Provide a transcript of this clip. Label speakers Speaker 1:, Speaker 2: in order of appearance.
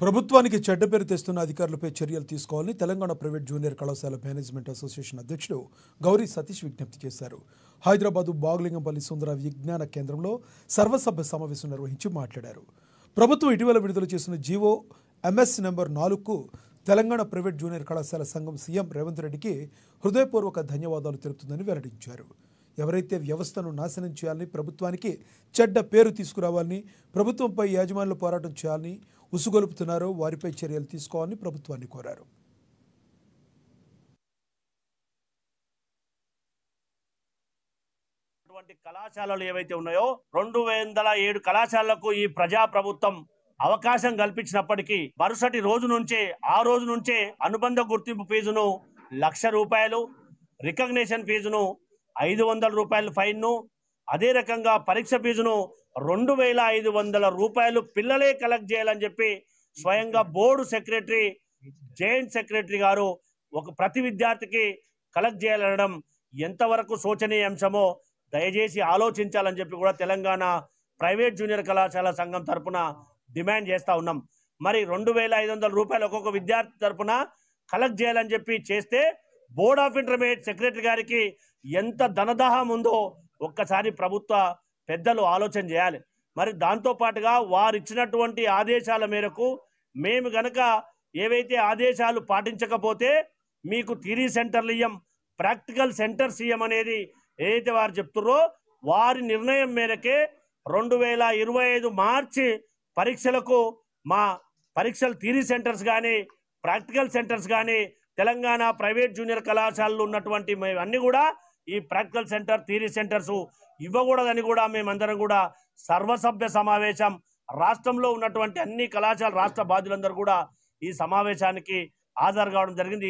Speaker 1: ప్రభుత్వానికి చెడ్డ పేరు తెస్తున్న అధికారులపై చర్యలు తీసుకోవాలని తెలంగాణ ప్రైవేట్ జూనియర్ కళాశాల మేనేజ్మెంట్ అసోసియేషన్ అధ్యక్షుడు గౌరీ సతీష్ విజ్ఞప్తి చేశారు. హైదరాబాదు బాగులింగంపల్లి సుందర విజ్ఞాన కేంద్రంలో సర్వసభ్య సమావేశం నిర్వహించి మాట్లాడారు. ప్రభుత్వం ఇటీవల విడుదల చేసిన జీవో MS నెంబర్ 4కు తెలంగాణ ప్రైవేట్ జూనియర్ కళాశాల సంఘం సీఎం రేవంత్ రెడ్డికి హృదయపూర్వక ధన్యవాదాలు తెలుపుతుందని వెల్లడించారు. ఎవరైతే వ్యవస్థను నాశనం చేయాలని, ప్రభుత్వానికి చెడ్డ పేరు తీసుకురావాలని, ప్రభుత్వంపై యాజమాన్యాలు పోరాటం చేయాలని ఉసుగొలుపుతున్నారో వారిపై చర్యలు తీసుకోవాలని ప్రభుత్వాన్ని కోరారు.
Speaker 2: కళాశాలలు ఏవైతే ఉన్నాయో 207 కళాశాలలకు ఈ ప్రజా ప్రభుత్వం అవకాశం కల్పించినప్పటికీ మరుసటి రోజు నుంచే అనుబంధ గుర్తింపు ఫీజును ₹1,00,000, రికగ్నిషన్ ఫీజును ₹500 ఫైన్ను, అదే రకంగా పరీక్ష ఫీజును ₹2,500 పిల్లలే కలెక్ట్ చేయాలని చెప్పి స్వయంగా బోర్డు సెక్రటరీ, జాయింట్ సెక్రటరీ గారు ప్రతి విద్యార్థికి కలెక్ట్ చేయాలనడం ఎంతవరకు శోచనీయ అంశమో దయచేసి ఆలోచించాలని చెప్పి కూడా తెలంగాణ ప్రైవేట్ జూనియర్ కళాశాల సంఘం తరపున డిమాండ్ చేస్తా ఉన్నాం. మరి ₹2,500 ఒక్కొక్క విద్యార్థి తరపున కలెక్ట్ చేయాలని చెప్పి చేస్తే బోర్డ్ ఆఫ్ ఇంటర్మీడియట్ సెక్రటరీ గారికి ఎంత ధనదాహం ఉందో ఒక్కసారి ప్రభుత్వ పెద్దలు ఆలోచన చేయాలి. మరి దాంతో పాటుగా వారిచ్చినటువంటి ఆదేశాల మేరకు మేము గనక ఏవైతే ఆదేశాలు పాటించకపోతే మీకు థియరీ సెంటర్లు ఇయ్యం, ప్రాక్టికల్ సెంటర్స్ ఇయ్యం అనేది ఏదైతే వారు చెప్తున్నారో వారి నిర్ణయం మేరకే 2025 మార్చి పరీక్షలకు మా పరీక్షలు థియరీ సెంటర్స్ కానీ ప్రాక్టికల్ సెంటర్స్ కానీ తెలంగాణ ప్రైవేట్ జూనియర్ కళాశాలలు ఉన్నటువంటి అన్ని కూడా ఈ ప్రాక్టికల్ సెంటర్, థియరీ సెంటర్స్ ఇవ్వకూడదని కూడా మేమందరం కూడా సర్వసభ్య సమావేశం రాష్ట్రంలో ఉన్నటువంటి అన్ని కళాశాల రాష్ట్ర బాధ్యులందరూ కూడా ఈ సమావేశానికి హాజరు కావడం జరిగింది.